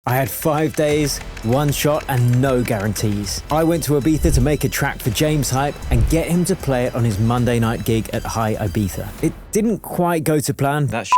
I had 5 days, one shot, and no guarantees. I went to Ibiza to make a track for James Hype and get him to play it on his Monday night gig at High Ibiza. It didn't quite go to plan. That's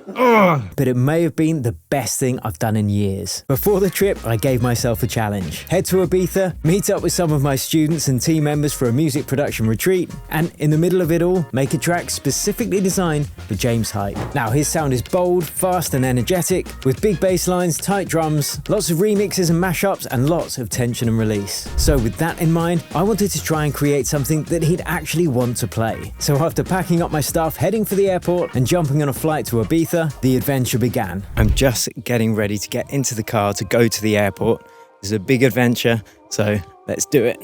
but it may have been the best thing I've done in years. Before the trip, I gave myself a challenge. Head to Ibiza, meet up with some of my students and team members for a music production retreat, and in the middle of it all, make a track specifically designed for James Hype. Now, his sound is bold, fast and energetic, with big bass lines, tight drums, lots of remixes and mashups, and lots of tension and release. So with that in mind, I wanted to try and create something that he'd actually want to play. So after packing up my stuff, heading for the airport, and jumping on a flight to Ibiza, the adventure began. I'm just getting ready to get into the car to go to the airport. This is a big adventure, so let's do it.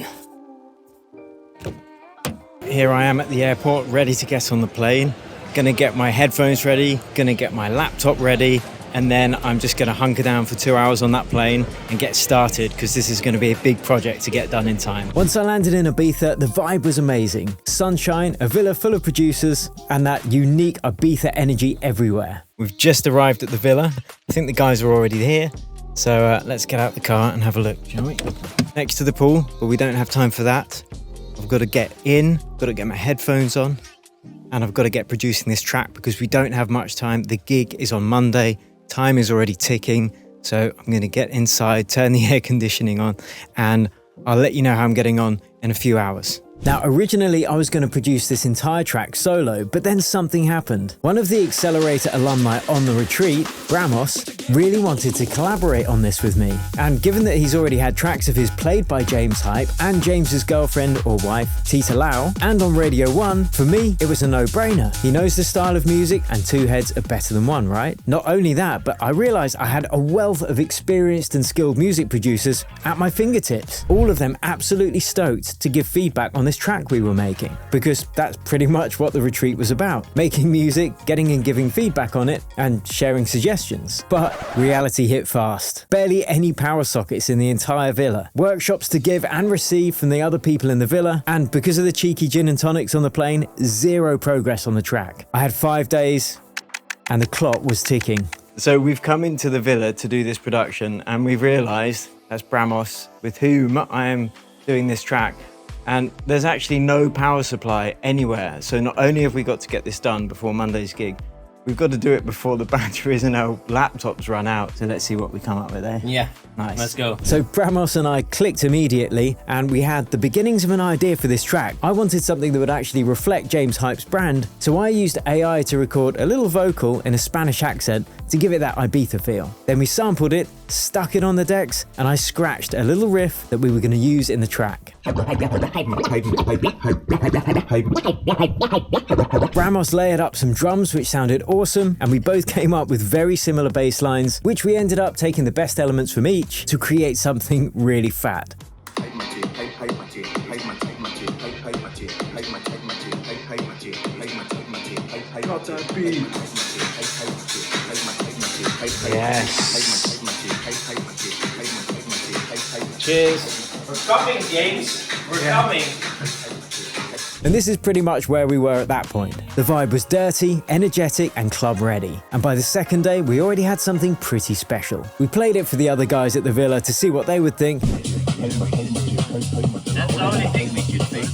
Here I am at the airport, ready to get on the plane. Gonna get my headphones ready, gonna get my laptop ready, and then I'm just gonna hunker down for 2 hours on that plane and get started, because this is gonna be a big project to get done in time. Once I landed in Ibiza, the vibe was amazing. Sunshine, a villa full of producers, and that unique Ibiza energy everywhere. We've just arrived at the villa. I think the guys are already here. So let's get out the car and have a look, shall we? Next to the pool, but we don't have time for that. I've got to get in, got to get my headphones on, and I've got to get producing this track because we don't have much time. The gig is on Monday. Time is already ticking, so I'm going to get inside, turn the air conditioning on, and I'll let you know how I'm getting on in a few hours. Now, originally I was going to produce this entire track solo, but then something happened. One of the Accelerator alumni on the retreat, Bramos, really wanted to collaborate on this with me. And given that he's already had tracks of his played by James Hype and James's girlfriend or wife, Tita Lau, and on Radio 1, for me, it was a no-brainer. He knows the style of music, and two heads are better than one, right? Not only that, but I realized I had a wealth of experienced and skilled music producers at my fingertips. All of them absolutely stoked to give feedback on this track we were making, because that's pretty much what the retreat was about. Making music, getting and giving feedback on it, and sharing suggestions. But reality hit fast. Barely any power sockets in the entire villa. Workshops to give and receive from the other people in the villa, and because of the cheeky gin and tonics on the plane, zero progress on the track. I had 5 days, and the clock was ticking. So we've come into the villa to do this production, and we've realized that's Bramos, with whom I am doing this track. And there's actually no power supply anywhere. So not only have we got to get this done before Monday's gig, we've got to do it before the batteries in our laptops run out. So let's see what we come up with there. Yeah, nice. Let's go. So Bramos and I clicked immediately, and we had the beginnings of an idea for this track. I wanted something that would actually reflect James Hype's brand, so I used AI to record a little vocal in a Spanish accent to give it that Ibiza feel. Then we sampled it, stuck it on the decks, and I scratched a little riff that we were going to use in the track. Bramos layered up some drums which sounded awesome, and we both came up with very similar bass lines, which we ended up taking the best elements from each to create something really fat. Yes. Cheers. We're coming, James. We're coming. And this is pretty much where we were at that point. The vibe was dirty, energetic, and club ready. And by the second day, we already had something pretty special. We played it for the other guys at the villa to see what they would think. That's the only thing we should think.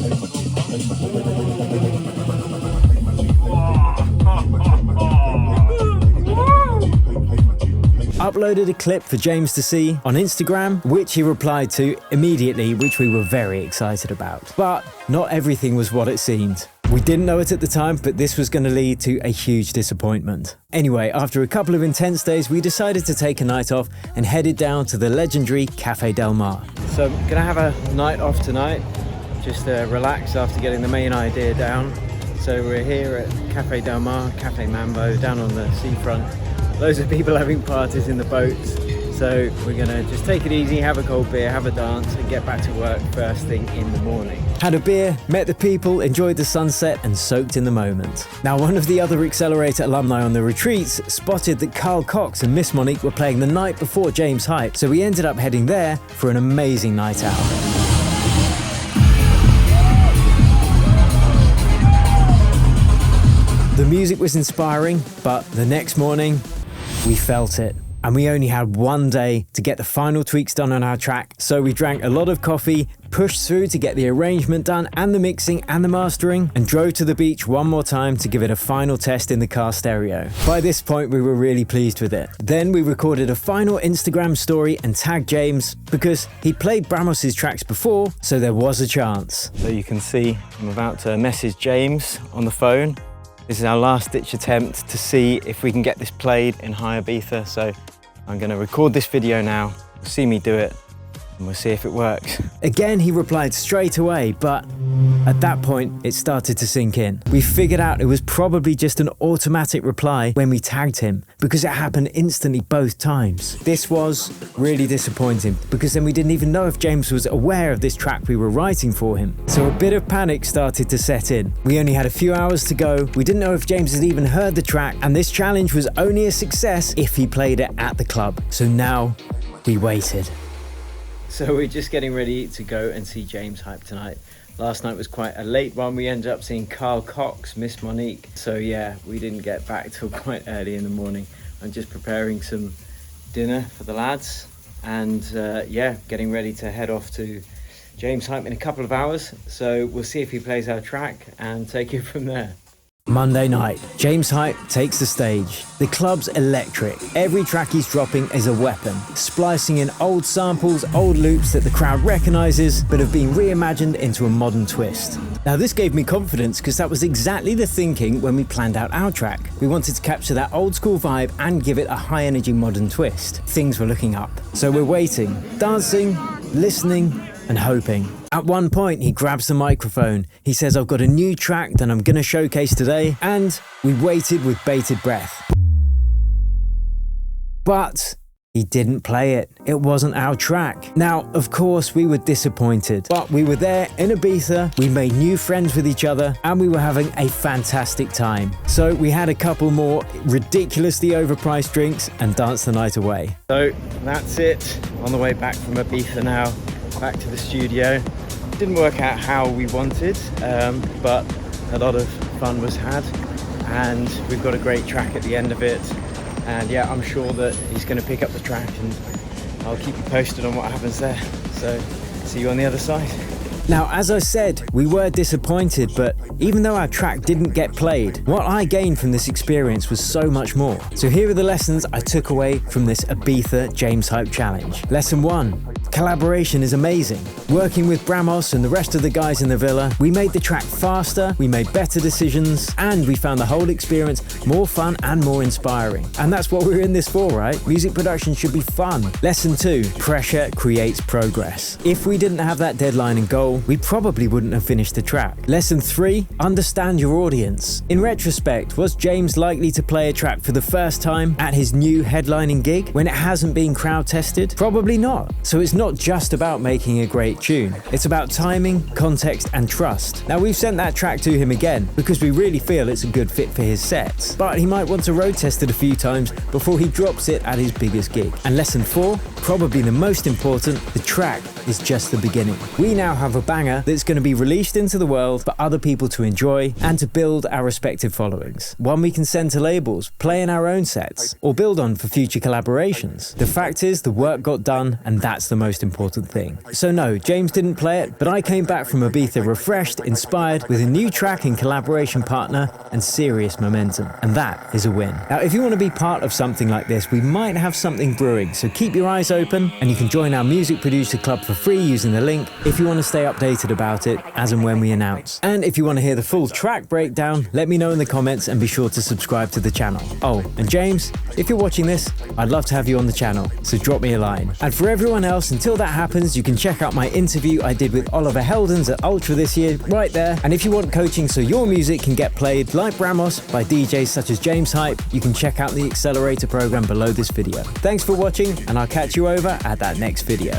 Uploaded a clip for James to see on Instagram, which he replied to immediately, which we were very excited about. But not everything was what it seemed. We didn't know it at the time, but this was going to lead to a huge disappointment. Anyway, after a couple of intense days, we decided to take a night off and headed down to the legendary Cafe Del Mar. So I'm going to have a night off tonight, just relax after getting the main idea down. So we're here at Cafe Del Mar, Cafe Mambo, down on the seafront. Loads of people having parties in the boats. So we're gonna just take it easy, have a cold beer, have a dance, and get back to work first thing in the morning. Had a beer, met the people, enjoyed the sunset, and soaked in the moment. Now, one of the other Accelerator alumni on the retreats spotted that Carl Cox and Miss Monique were playing the night before James Hype, so we ended up heading there for an amazing night out. The music was inspiring, but the next morning, we felt it. and we only had one day to get the final tweaks done on our track, so we drank a lot of coffee, pushed through to get the arrangement done and the mixing and the mastering, and drove to the beach one more time to give it a final test in the car stereo. By this point we were really pleased with it. Then we recorded a final Instagram story and tagged James because he'd played Bramos's tracks before, so there was a chance. So you can see I'm about to message James on the phone. This is our last ditch attempt to see if we can get this played in High Ibiza, so I'm going to record this video now. You'll see me do it and we'll see if it works. Again, he replied straight away, but at that point, it started to sink in. We figured out it was probably just an automatic reply when we tagged him, because it happened instantly both times. This was really disappointing, because then we didn't even know if James was aware of this track we were writing for him. So a bit of panic started to set in. We only had a few hours to go, we didn't know if James had even heard the track, and this challenge was only a success if he played it at the club. So now, we waited. So we're just getting ready to go and see James Hype tonight. Last night was quite a late one. We ended up seeing Carl Cox, Miss Monique. So yeah, we didn't get back till quite early in the morning. I'm just preparing some dinner for the lads and yeah, getting ready to head off to James Hype in a couple of hours. So we'll see if he plays our track and take it from there. Monday night, James Hype takes the stage. The club's electric. Every track he's dropping is a weapon, splicing in old samples, old loops that the crowd recognises but have been reimagined into a modern twist. Now this gave me confidence because that was exactly the thinking when we planned out our track. We wanted to capture that old school vibe and give it a high energy modern twist. Things were looking up. So we're waiting, dancing, listening and hoping. At one point, he grabs the microphone. He says, I've got a new track that I'm going to showcase today. And we waited with bated breath. But he didn't play it. It wasn't our track. Now, of course, we were disappointed. But we were there in Ibiza, we made new friends with each other, and we were having a fantastic time. So we had a couple more ridiculously overpriced drinks and danced the night away. So that's it. On the way back from Ibiza now. Back to the studio. Didn't work out how we wanted, but a lot of fun was had and we've got a great track at the end of it, and yeah, I'm sure that he's going to pick up the track and I'll keep you posted on what happens there. So see you on the other side. Now, as I said, we were disappointed, but even though our track didn't get played, what I gained from this experience was so much more. So here are the lessons I took away from this Ibiza James Hype Challenge. Lesson 1. Collaboration is amazing. Working with Bramos and the rest of the guys in the villa, we made the track faster, we made better decisions, and we found the whole experience more fun and more inspiring. And that's what we're in this for, right? Music production should be fun. Lesson 2. Pressure creates progress. If we didn't have that deadline and goal, we probably wouldn't have finished the track. Lesson 3. Understand your audience. In retrospect, was James likely to play a track for the first time at his new headlining gig when it hasn't been crowd tested? Probably not. So it's not just about making a great tune. It's about timing, context and trust. Now we've sent that track to him again because we really feel it's a good fit for his sets. But he might want to road test it a few times before he drops it at his biggest gig. And lesson 4, probably the most important, the track is just the beginning. We now have a banger that's going to be released into the world for other people to enjoy and to build our respective followings. One we can send to labels, play in our own sets, or build on for future collaborations. The fact is, the work got done, and that's the most important thing. So no, James didn't play it, but I came back from Ibiza refreshed, inspired, with a new track and collaboration partner, and serious momentum. And that is a win. Now, if you want to be part of something like this, we might have something brewing, so keep your eyes open, and you can join our music producer club for free using the link if you want to stay updated about it as and when we announce. And if you want to hear the full track breakdown, let me know in the comments and be sure to subscribe to the channel. Oh, and James, if you're watching this, I'd love to have you on the channel, so drop me a line. And for everyone else, until that happens, you can check out my interview I did with Oliver Heldens at Ultra this year, right there. And if you want coaching so your music can get played like Bramos by DJs such as James Hype, you can check out the Accelerator program below this video. Thanks for watching, and I'll catch you over at that next video.